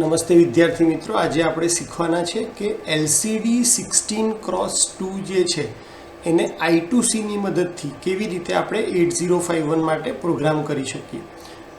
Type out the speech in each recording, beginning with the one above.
નમસ્તે વિદ્યાર્થી મિત્રો, આજે આપણે શીખવાના છે કે LCD 16x2 જે છે એને I2C ની મદદથી કેવી રીતે આપણે 8051 માટે પ્રોગ્રામ કરી શકીએ.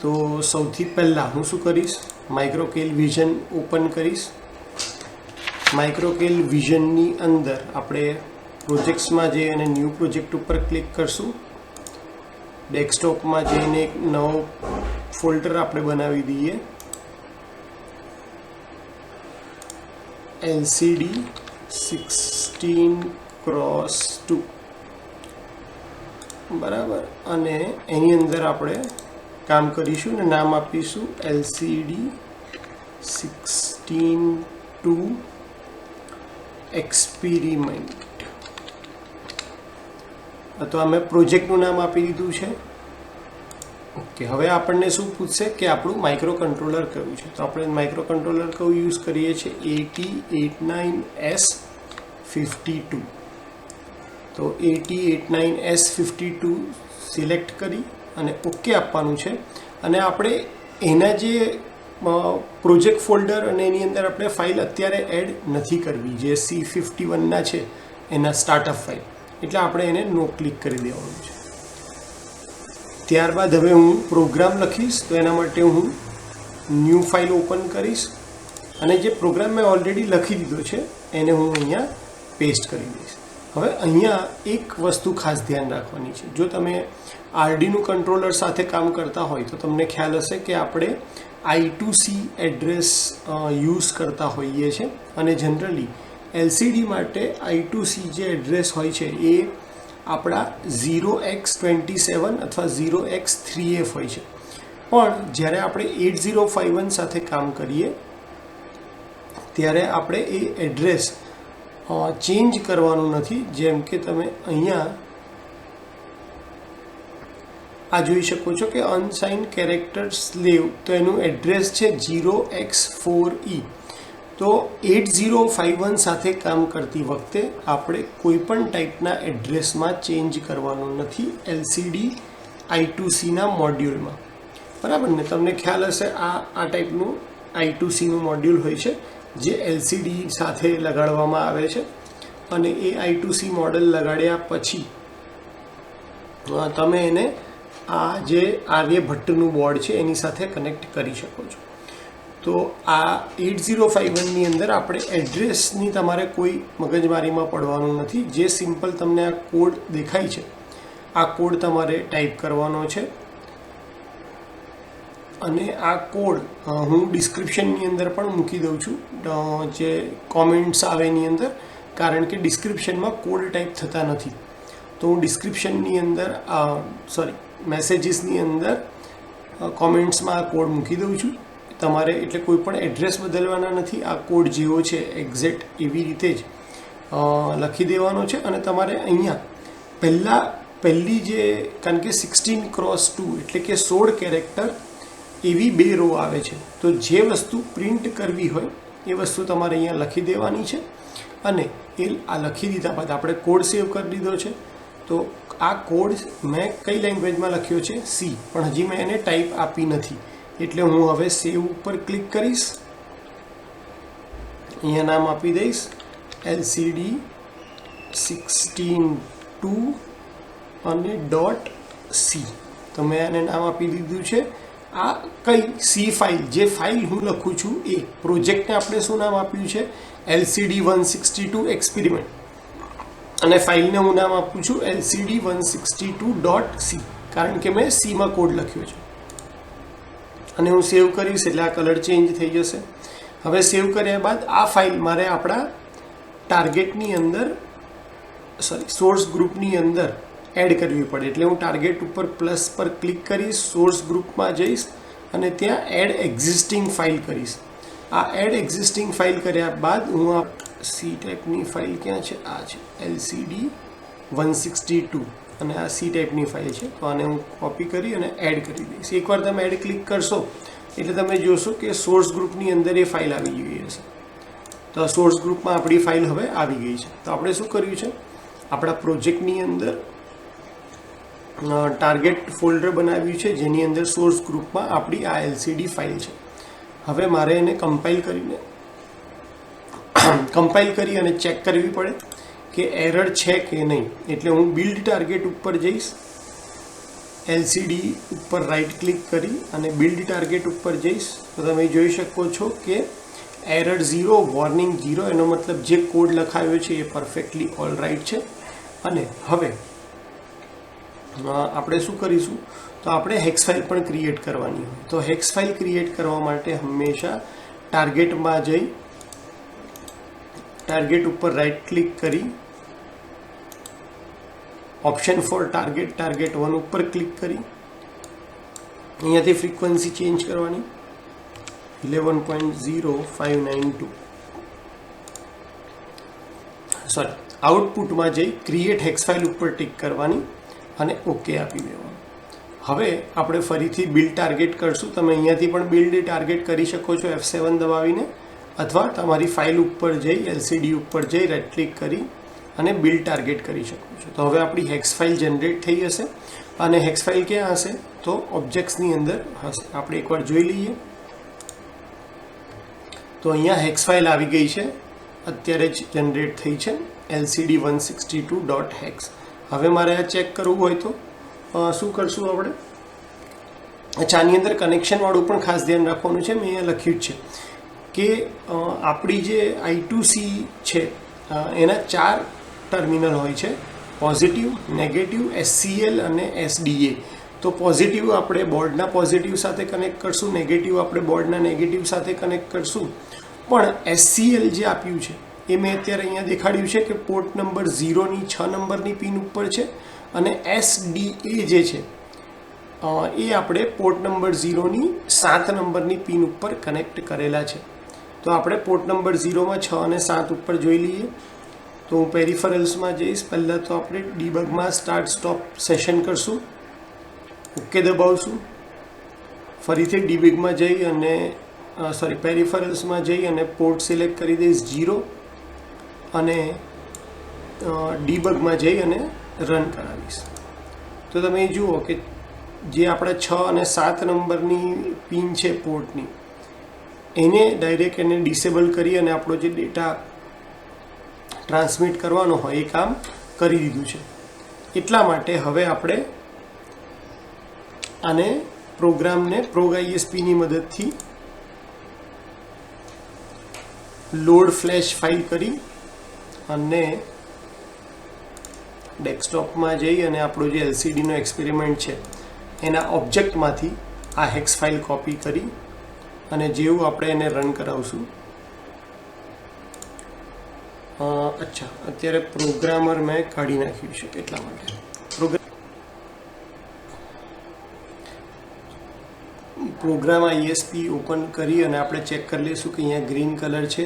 તો સૌથી પહેલાં હું શું કરીશ, માઇક્રોકેલ વિઝન ઓપન કરીશ. માઇક્રોકેલ વિઝનની અંદર આપણે પ્રોજેક્ટ્સમાં જઈ અને ન્યૂ પ્રોજેક્ટ ઉપર ક્લિક કરશું. ડેસ્કટોપમાં જઈને એક નવો ફોલ્ડર આપણે બનાવી દઈએ, LCD 16x2 બરાબર. અને એની અંદર આપણે કામ કરીશું અને નામ આપીશું LCD 16:2 એક્સપેરિમેન્ટ. તો અમે પ્રોજેક્ટનું નામ આપી દીધું છે. ઓકે, હવે આપણને શું પૂછશે કે આપણું માઇક્રો કંટ્રોલર કયું છે. તો આપણે માઇક્રો કંટ્રોલર કયું યુઝ કરીએ છીએ, AT89S52. તો AT89S52 સિલેક્ટ કરી અને ઓકે આપવાનું છે. અને આપણે એના જે પ્રોજેક્ટ ફોલ્ડર અને એની અંદર આપણે ફાઇલ અત્યારે એડ નથી કરવી, જે C51ના છે એના સ્ટાર્ટઅપ ફાઇલ, એટલે આપણે એને નો ક્લિક કરી દેવાનું છે. ત્યારબાદ હવે હું પ્રોગ્રામ લખીશ, તો એના માટે હું ન્યૂ ફાઇલ ઓપન કરીશ અને જે પ્રોગ્રામ મેં ઓલરેડી લખી દીધો છે એને હું અહીંયા પેસ્ટ કરી દઈશ. હવે અહીંયા એક વસ્તુ ખાસ ધ્યાન રાખવાની છે. જો તમે આરડીનું કંટ્રોલર સાથે કામ કરતા હોય તો તમને ખ્યાલ હશે કે આપણે I2C એડ્રેસ યુઝ કરતા હોઈએ છીએ, અને જનરલી LCD માટે I2C જે એડ્રેસ હોય છે એ આપણા 0x27 અથવા 0x3F હોય છે. પણ જ્યારે આપણે 8051 સાથે કામ કરીએ ત્યારે આપણે એ એડ્રેસ ચેન્જ કરવાનું નથી. જેમ કે તમે અહીંયા આ જોઈ શકો છો કે અનસાઇન કેરેક્ટર સ્લેવ, તો એનું એડ્રેસ છે 0x4E. તો 8051 સાથે કામ કરતી વખતે આપણે કોઈ પણ ટાઈપના એડ્રેસમાં ચેન્જ કરવાનું નથી LCD I2Cના મોડ્યુલમાં, બરાબર ને. તમને ખ્યાલ હશે આ ટાઈપનું I2Cનું મોડ્યુલ હોય છે જે LCD સાથે લગાડવામાં આવે છે, અને એ I2C મોડલ લગાડ્યા પછી તમે એને આ જે આર્યભટ્ટનું બોર્ડ છે એની સાથે કનેક્ટ કરી શકો છો. તો આ 8051ની અંદર આપણે એડ્રેસની તમારે કોઈ મગજમારીમાં પડવાનું નથી. જે સિમ્પલ તમને આ કોડ દેખાય છે, આ કોડ તમારે ટાઈપ કરવાનો છે. અને આ કોડ હું ડિસ્ક્રિપ્શનની અંદર પણ મૂકી દઉં છું, જે કોમેન્ટ્સ આવે એની અંદર, કારણ કે ડિસ્ક્રિપ્શનમાં કોડ ટાઈપ થતા નથી. તો હું ડિસ્ક્રિપ્શનની અંદર મેસેજીસની અંદર કોમેન્ટ્સમાં આ કોડ મૂકી દઉં છું. તમારે એટલે કોઈ પણ એડ્રેસ બદલવાના નથી. આ કોડ જેવો છે એક્ઝેક્ટ એવી રીતે જ લખી દેવાનો છે. અને તમારે અહીંયા પહેલી જે, કારણ કે 16x2 એટલે કે 16 કેરેક્ટર એવી 2 રો આવે છે. તો જે વસ્તુ પ્રિન્ટ કરવી હોય એ વસ્તુ તમારે અહીંયા લખી દેવાની છે. અને આ લખી દીધા બાદ આપણે કોડ સેવ કરી દીધો છે. તો આ કોડ મેં કઈ લેંગ્વેજમાં લખ્યો છે, C, પણ હજી મેં એને ટાઈપ આપી નથી. એટલે હું હવે સેવ ઉપર ક્લિક કરીશ. અહીંયા નામ આપી દઈશ LCD 16:2 અને .C. તો મેં આને નામ આપી દીધું છે. આ કઈ C ફાઇલ, જે ફાઇલ હું લખું છું એ પ્રોજેક્ટને આપણે શું નામ આપ્યું છે, LCD 162 એક્સપેરિમેન્ટ, અને ફાઇલને હું નામ આપું છું LCD 162.C, કારણ કે મેં Cમાં કોડ લખ્યો છે. અને હું સેવ કરીશ એટલે આ કલર ચેન્જ થઈ જશે. હવે સેવ કર્યા બાદ આ ફાઇલ મારે આપણા ટાર્ગેટની અંદર સોર્સ ગ્રુપની અંદર એડ કરવી પડે. એટલે હું ટાર્ગેટ ઉપર પ્લસ પર ક્લિક કરીશ, સોર્સ ગ્રુપમાં જઈશ અને ત્યાં એડ એક્ઝિસ્ટિંગ ફાઇલ કરીશ. આ એડ એક્ઝિસ્ટિંગ ફાઇલ કર્યા બાદ હું આ C ટાઈપની ફાઇલ ક્યાં છે, આ છે LCD 162, અને આ C ટાઈપની ફાઇલ છે. તો આને હું કોપી કરી અને એડ કરી દઈશ. એકવાર તમે એડ ક્લિક કરશો એટલે તમે જોશો કે સોર્સ ગ્રુપની અંદર એ ફાઇલ આવી ગઈ હશે. તો આ સોર્સ ગ્રુપમાં આપણી ફાઇલ હવે આવી ગઈ છે. તો આપણે શું કર્યું છે, આપણા પ્રોજેક્ટની અંદર ટાર્ગેટ ફોલ્ડર બનાવ્યું છે જેની અંદર સોર્સ ગ્રુપમાં આપણી આ LCD ફાઇલ છે. હવે મારે એને કમ્પાઇલ કરી અને ચેક કરવી પડે કે એરર છે કે નહીં. એટલે હું બિલ્ડ ટાર્ગેટ ઉપર જઈશ, એલસીડી ઉપર રાઈટ ક્લિક કરી અને બિલ્ડ ટાર્ગેટ ઉપર જઈશ તો તમે જોઈ શકો છો કે એરર 0, વોર્નિંગ 0, એનો મતલબ જે કોડ લખાયો છે એ પરફેક્ટલી ઓલ રાઈટ છે. અને હવે આપણે શું કરીશું, તો આપણે હેક્સ ફાઇલ પણ ક્રિએટ કરવાની હોય. તો હેક્સ ફાઇલ ક્રિએટ કરવા માટે હંમેશા ટાર્ગેટમાં જઈ ટાર્ગેટ ઉપર રાઈટ ક્લિક કરી ઓપ્શન ફોર ટાર્ગેટ 1 ઉપર ક્લિક કરી અહીંયાથી ફ્રીક્વન્સી ચેન્જ કરવાની 11.0592. સોરી, આઉટપુટમાં જઈ ક્રિએટ હેક્સ ફાઇલ ઉપર ટિક કરવાની અને ઓકે આપી દેવાનું. હવે આપણે ફરીથી બિલ્ડ ટાર્ગેટ કરશું. તમે અહીંયાથી પણ બિલ્ડ ટાર્ગેટ કરી શકો છો F7 દબાવીને, અથવા તમારી ફાઇલ ઉપર જઈ એલસીડી ઉપર જઈ રાઈટ ક્લિક કરી અને બિલ્ડ ટાર્ગેટ કરી શકો છો. તો હવે આપણી હેક્સ ફાઇલ જનરેટ થઈ હશે. અને હેક્સ ફાઇલ ક્યાં હશે, તો ઓબ્જેક્ટ્સની અંદર હશે. આપણે એકવાર જોઈ લઈએ. તો અહીંયા હેક્સ ફાઇલ આવી ગઈ છે, અત્યારે જ જનરેટ થઈ છે, lcd162.hex. હવે મારે આ ચેક કરવું હોય તો શું કરશું આપણે? અચ્છા, આની અંદર કનેક્શનવાળું પણ ખાસ ધ્યાન રાખવાનું છે. મેં અહીંયા લખ્યું જ છે કે આપણી જે I2C છે એના 4 ટર્મિનલ હોય છે, પોઝિટિવ, નેગેટિવ, SCL અને SDA. તો પોઝિટિવ આપણે બોર્ડના પોઝિટિવ સાથે કનેક્ટ કરશું, નેગેટિવ આપણે બોર્ડના નેગેટિવ સાથે કનેક્ટ કરશું. પણ SCL જે આપ્યું છે એ મેં અત્યારે અહીંયા દેખાડ્યું છે કે પોર્ટ નંબર 0ની 6 નંબરની પિન ઉપર છે, અને SDA જે છે એ આપણે પોર્ટ નંબર 0ની 7 નંબરની પિન ઉપર કનેક્ટ કરેલા છે. તો આપણે પોર્ટ નંબર 0માં 6 અને 7 ઉપર જોઈ લઈએ. તો હું પેરિફરલ્સમાં જઈશ. પહેલાં તો આપણે ડીબગમાં સ્ટાર્ટ સ્ટોપ સેશન કરશું, ઓકે દબાવશું. ફરીથી ડીબગમાં જઈ અને પેરિફરલ્સમાં જઈ અને પોર્ટ સિલેક્ટ કરી દઈશ 0 અને ડીબગમાં જઈ અને રન કરાવીશ. તો તમે જુઓ કે જે આપણા 6 અને 7 નંબરની પિન છે પોર્ટની, એને ડાયરેક્ટ એને ડિસેબલ કરી અને આપણો જે ડેટા ટ્રાન્સમિટ કરવાનો હોય એ કામ કરી દીધું છે. એટલા માટે હવે આપણે આને પ્રોગ્રામને ProgISPની મદદથી લોડ ફ્લેશ ફાઇલ કરી અને ડેસ્કટોપમાં જઈ અને આપણો જે એલસીડીનો એક્સપેરિમેન્ટ છે એના ઓબ્જેક્ટમાંથી આ હેક્સ ફાઇલ કોપી કરી અને જેવું આપણે એને રન કરાવશું. અચ્છા, અત્યારે પ્રોગ્રામર મેં કાઢી નાખ્યું છે એટલા માટે. પ્રોગ્રામ ISP ઓપન કરી અને આપણે ચેક કરી લઈશું કે અહીંયા ગ્રીન કલર છે.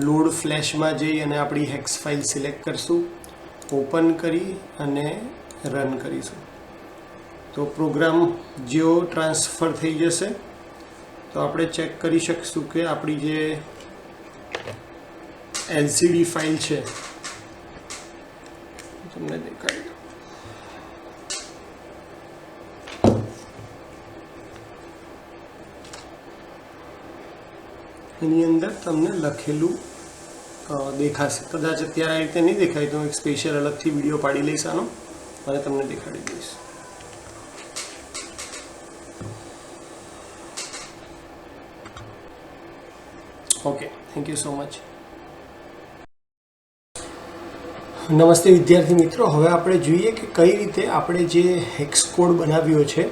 લોડ ફ્લેશમાં જઈ અને આપણી હેક્સ ફાઇલ સિલેક્ટ કરશું, ઓપન કરી અને રન કરીશું. તો પ્રોગ્રામ જેવો ટ્રાન્સફર થઈ જશે તો આપણે ચેક કરી શકશું કે આપણી જે એલસીડી ફાઇલ છે તમને દેખાડી દઉં. એની અંદર તમને લખેલું દેખાશે. કદાચ અત્યારે આ રીતે નહીં દેખાય તો એક સ્પેશિયલ અલગથી વિડીયો પાડી લઈશ આનો અને તમને દેખાડી દઈશ. Okay, thank you so much. નમસ્તે વિદ્યાર્થી મિત્રો. હવે આપણે જોઈએ કે કઈ રીતે આપણે જે હેક્સ કોડ બનાવ્યો છે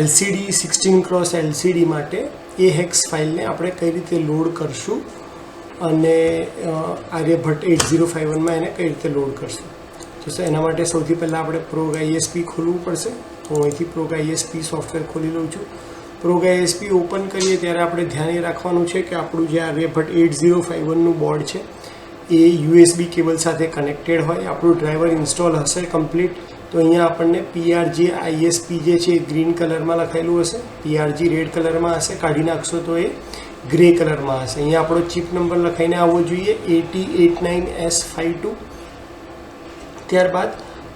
LCD 16x LCD માટે, એ હેક્સ ફાઇલને આપણે કઈ રીતે લોડ કરશું અને આર્યભટ્ટ 8051માં એને કઈ રીતે લોડ કરશું. તો એના માટે સૌથી પહેલાં આપણે ProgISP ખોલવું પડશે. હું અહીંથી ProgISP સોફ્ટવેર ખોલી લઉં છું. ProgISP ઓપન કરીએ ત્યારે આપણે ધ્યાન એ રાખવાનું છે કે આપણું જે આર્યભટ્ટ 8051નું બોર્ડ છે એ USB કેબલ સાથે કનેક્ટેડ હોય. આપણું ડ્રાઈવર ઇન્સ્ટોલ હશે કમ્પ્લીટ. તો અહીંયા આપણને PRG ISP જે છે એ ગ્રીન કલરમાં લખાયેલું હશે, PRG રેડ કલરમાં હશે, કાઢી નાખશો તો એ ગ્રે કલરમાં હશે. અહીંયા આપણો ચિપ નંબર લખાઈને આવવો જોઈએ 8089S52. ત્યારબાદ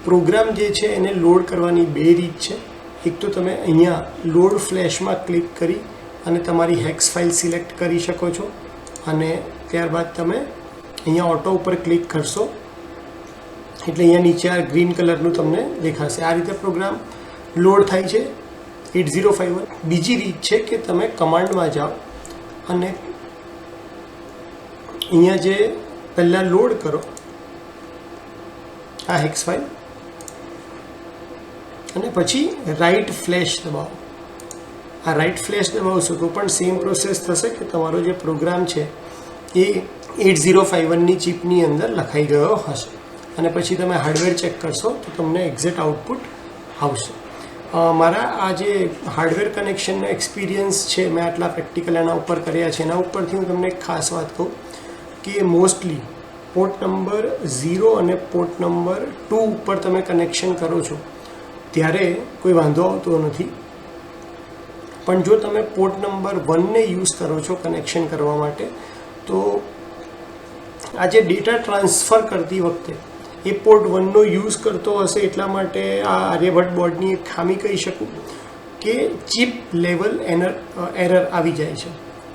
પ્રોગ્રામ જે છે એને લોડ કરવાની બે રીત છે. એક તો તમે અહીંયા લોડ ફ્લેશમાં ક્લિક કરી અને તમારી હેક્સ ફાઇલ સિલેક્ટ કરી શકો છો અને ત્યારબાદ તમે અહીંયા ઓટો ઉપર ક્લિક કરશો એટલે અહીંયા નીચે આ ગ્રીન કલરનું તમને દેખાશે. આ રીતે પ્રોગ્રામ લોડ થાય છે 8051. બીજી રીત છે કે તમે કમાન્ડમાં જાઓ અને અહીંયા જે પહેલાં લોડ કરો આ હેક્સ ફાઇલ અને પછી રાઇટ ફ્લેશ દબાવો. આ રાઇટ ફ્લેશ દબાવશો તો પણ સેમ પ્રોસેસ થશે કે તમારો જે પ્રોગ્રામ છે એ 8051ની ચિપની અંદર લખાઈ ગયો હશે અને પછી તમે હાર્ડવેર ચેક કરશો તો તમને એક્ઝેક્ટ આઉટપુટ આવશે. મારા આ જે હાર્ડવેર કનેક્શનનો એક્સપિરિયન્સ છે મેં આટલા પ્રેક્ટિકલ એના ઉપર કર્યા છે એના ઉપરથી હું તમને એક ખાસ વાત કહું કે મોસ્ટલી પોર્ટ નંબર 0 અને પોર્ટ નંબર 2 ઉપર તમે કનેક્શન કરો છો ત્યારે કોઈ વાંધો આવતો નથી, પણ જો તમે પોર્ટ નંબર 1ને યુઝ કરો છો કનેક્શન કરવા માટે તો આ જે ડેટા ટ્રાન્સફર કરતી વખતે એ પોર્ટ 1નો યુઝ કરતો હશે એટલા માટે આ આર્યભટ્ટ બોર્ડની એક ખામી કહી શકું કે ચિપ લેવલ એરર આવી જાય છે,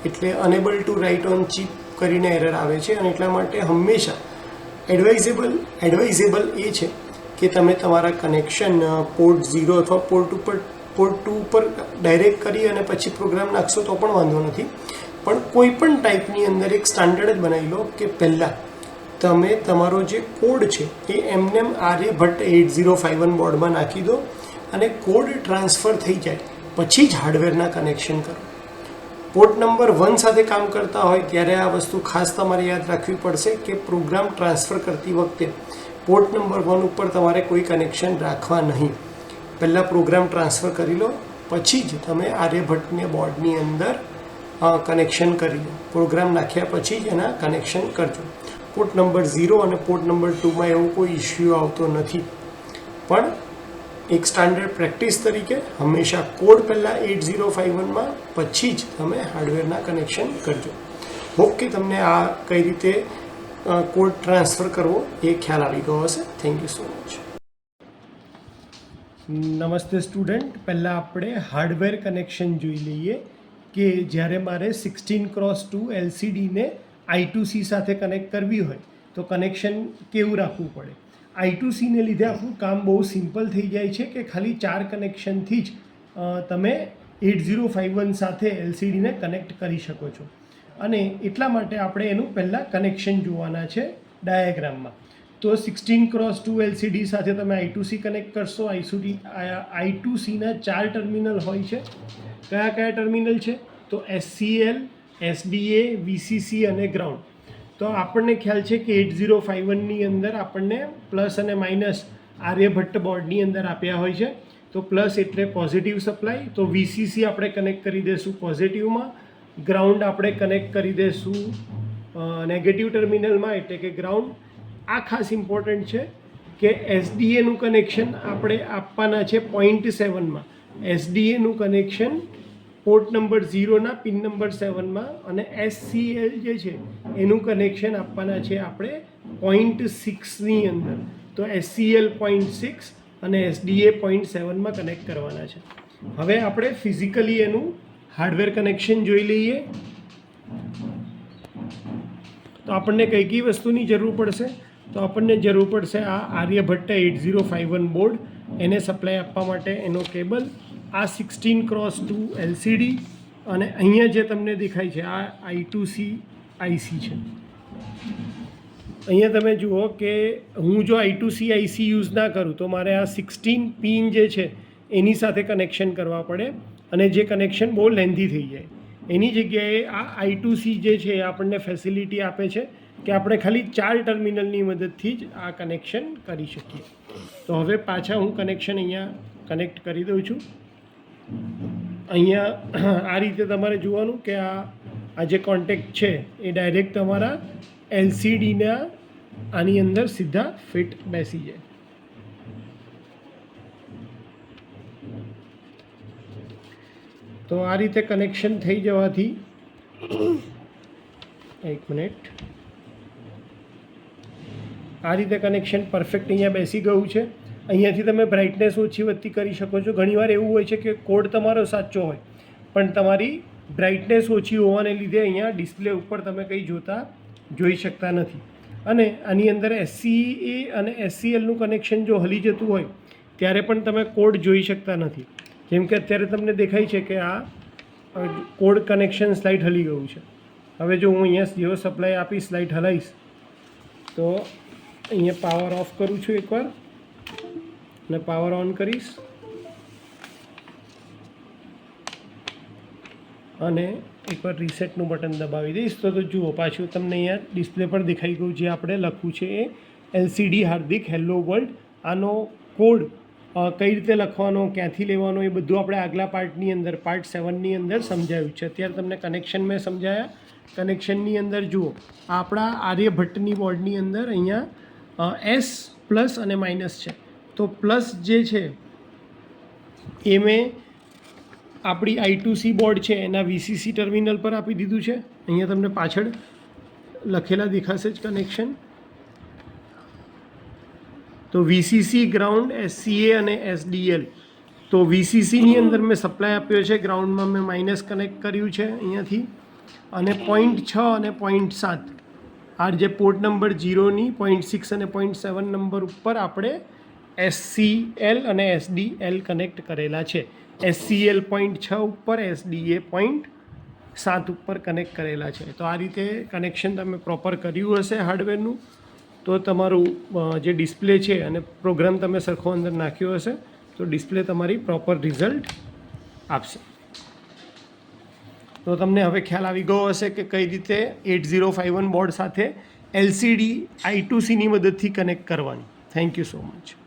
એટલે unable to write on chip કરીને એરર આવે છે અને એટલા માટે હંમેશા એડવાઇઝેબલ એ છે કે તમે તમારા કનેક્શન પોર્ટ 0 અથવા પોર્ટ 2 ઉપર ડાયરેક્ટ કરી અને પછી પ્રોગ્રામ નાખશો તો પણ વાંધો નથી, પણ કોઈ પણ ટાઈપની અંદર એક સ્ટાન્ડર્ડ જ બનાવી લો કે પહેલાં તમે તમારો જે કોડ છે એ એમનેમ આર્યભટ્ટ 8051 બોર્ડમાં નાખી દો અને કોડ ટ્રાન્સફર થઈ જાય પછી જ હાર્ડવેરના કનેક્શન કરો. પોર્ટ નંબર 1 સાથે કામ કરતા હોય ત્યારે આ વસ્તુ ખાસ તમારે યાદ રાખવી પડશે કે પ્રોગ્રામ ટ્રાન્સફર કરતી વખતે પોર્ટ નંબર 1 ઉપર તમારે કોઈ કનેક્શન રાખવા નહીં. પહેલાં પ્રોગ્રામ ટ્રાન્સફર કરી લો પછી જ તમે આર્યભટ્ટને બોર્ડની અંદર કનેક્શન કરી લો. પ્રોગ્રામ નાખ્યા પછી જ એના કનેક્શન કરજો. પોર્ટ નંબર 0 અને પોર્ટ નંબર 2માં એવો કોઈ ઇશ્યુ આવતો નથી, પણ એક સ્ટાન્ડર્ડ પ્રેક્ટિસ તરીકે હંમેશા કોડ પહેલાં 8051માં પછી જ તમે હાર્ડવેરના કનેક્શન કરજો. હોપ કે તમને આ કઈ રીતે કોડ ટ્રાન્સફર કરવો એ ખ્યાલ આવી ગયો હશે. Thank you so much. નમસ્તે સ્ટુડન્ટ. પહેલાં આપણે હાર્ડવેર કનેક્શન જોઈ લઈએ કે જ્યારે મારે 16x2 LCDને I2C સાથે કનેક્ટ કરવી હોય તો કનેક્શન કેવું રાખવું પડે. I2Cને લીધે આપણું કામ બહુ સિમ્પલ થઈ જાય છે કે ખાલી 4 કનેક્શનથી જ તમે 8051 સાથે LCDને કનેક્ટ કરી શકો છો અને એટલા માટે આપણે એનું પહેલાં કનેક્શન જોવાના છે ડાયાગ્રામમાં. તો 16x2 LCD સાથે તમે I2C કનેક્ટ કરશો. I2Cના 4 ટર્મિનલ હોય છે. કયા કયા ટર્મિનલ છે તો SCL, SDA, VCC અને ગ્રાઉન્ડ. તો આપણને ખ્યાલ છે કે 8051ની અંદર આપણને પ્લસ અને માઇનસ આર્યભટ્ટ બોર્ડની અંદર આપ્યા હોય છે. તો પ્લસ એટલે પોઝિટિવ સપ્લાય, તો VCC આપણે કનેક્ટ કરી દઈશું પોઝિટિવમાં, ગ્રાઉન્ડ આપણે કનેક્ટ કરી દઈશું નેગેટિવ ટર્મિનલમાં એટલે કે ગ્રાઉન્ડ. આ ખાસ ઇમ્પોર્ટન્ટ છે કે SDAનું કનેક્શન આપણે આપવાના છે 0.7માં. SDAનું કનેક્શન પોર્ટ નંબર 0ના પિન નંબર 7માં અને SCL જે છે એનું કનેક્શન આપવાના છે આપણે 0.6ની અંદર. તો SCL 0.6 અને SDA 0.7માં કનેક્ટ કરવાના છે. હવે આપણે ફિઝિકલી એનું હાર્ડવેર કનેક્શન જોઈ લઈએ. તો આપણને કઈ કઈ વસ્તુની જરૂર પડશે તો આપણને જરૂર પડશે આ આર્યભટ્ટ 8051 બોર્ડ, એને સપ્લાય આપવા માટે એનો કેબલ, આ 16x2 LCD અને અહીંયા જે તમને દેખાય છે આ I2C IC છે. અહીંયા તમે જુઓ કે હું જો I2C IC યુઝ ના કરું તો મારે આ 16 પિન જે છે એની સાથે કનેક્શન કરવા પડે અને જે કનેક્શન બહુ લેન્ધી થઈ જાય. એની જગ્યાએ આ I2C જે છે એ આપણને ફેસિલિટી આપે છે કે આપણે ખાલી 4 ટર્મિનલની મદદથી જ આ કનેક્શન કરી શકીએ. તો હવે પાછા હું કનેક્શન અહીંયા કનેક્ટ કરી દઉં છું. અહીંયા આ રીતે તમારે જોવાનું કે આ જે કોન્ટેક્ટ છે એ ડાયરેક્ટ તમારા LCDના આની અંદર સીધા ફિટ બેસી જાય. તો આ રીતે કનેક્શન થઈ જવાથી એક મિનિટ આ રીતે કનેક્શન પરફેક્ટ અહીંયા બેસી ગયું છે. અહીંયાથી તમે બ્રાઇટનેસ ઓછી વધતી કરી શકો છો. ઘણીવાર એવું હોય છે કે કોડ તમારો સાચો હોય પણ તમારી બ્રાઇટનેસ ઓછી હોવાને લીધે અહીંયા ડિસ્પ્લે ઉપર તમે કંઈ જોઈ શકતા નથી. અને આની અંદર SCA અને SCLનું કનેક્શન જો હલી જતું હોય ત્યારે પણ તમે કોડ જોઈ શકતા નથી. જેમ કે અત્યારે તમને દેખાય છે કે આ કોડ કનેક્શન સ્લાઇડ હલી ગયું છે. હવે જો હું અહીંયા જેવો સપ્લાય આપીશ, લાઇટ હલાવીશ, તો અહીંયા પાવર ઓફ કરું છું એકવાર અને પાવર ઓન કરીશ અને એકવાર રીસેટનું બટન દબાવી દઈશ તો જુઓ પાછું તમને અહીંયા ડિસ્પ્લે પર દેખાઈ ગયું. જે આપણે લખવું છે એ LCD હાર્દિક હેલો વર્લ્ડ. આનો કોડ કઈ રીતે લખવાનો, ક્યાંથી લેવાનો, એ બધું આપણે આગલા પાર્ટની અંદર પાર્ટ 7ની અંદર સમજાવ્યું છે. અત્યારે તમને કનેક્શન મેં સમજાયા. કનેક્શનની અંદર જુઓ આપણા આર્યભટ્ટની બોર્ડની અંદર અહીંયા S પ્લસ અને માઇનસ છે. તો પ્લસ જે છે એ મેં આપણી I2C બોર્ડ છે એના VCC ટર્મિનલ પર આપી દીધું છે. અહીંયા તમને પાછળ લખેલા દેખાશે જ કનેક્શન. તો VCC ગ્રાઉન્ડ, SCA અને SDL. તો VCCની અંદર મેં સપ્લાય આપ્યો છે, ગ્રાઉન્ડમાં મેં માઇનસ કનેક્ટ કર્યું છે અહીંયાથી, અને 0.6 અને 0.7 આ જે પોર્ટ નંબર 0ની 0.6 અને 0.7 નંબર ઉપર આપણે SCL અને SDL કનેક્ટ કરેલા છે. SCL 0.6 ઉપર, SDA 0.7 ઉપર કનેક્ટ કરેલા છે. તો આ રીતે કનેક્શન તમે પ્રોપર કર્યું હશે હાર્ડવેરનું તો તમારું જે ડિસ્પ્લે છે અને પ્રોગ્રામ તમે સરખો અંદર નાખ્યો હશે તો ડિસ્પ્લે તમારી પ્રોપર રિઝલ્ટ આપશે. તો તમને હવે ખ્યાલ આવી ગયો હશે કે કઈ રીતે 8051 બોર્ડ સાથે LCD I2Cની મદદથી કનેક્ટ કરવાની. Thank you so much.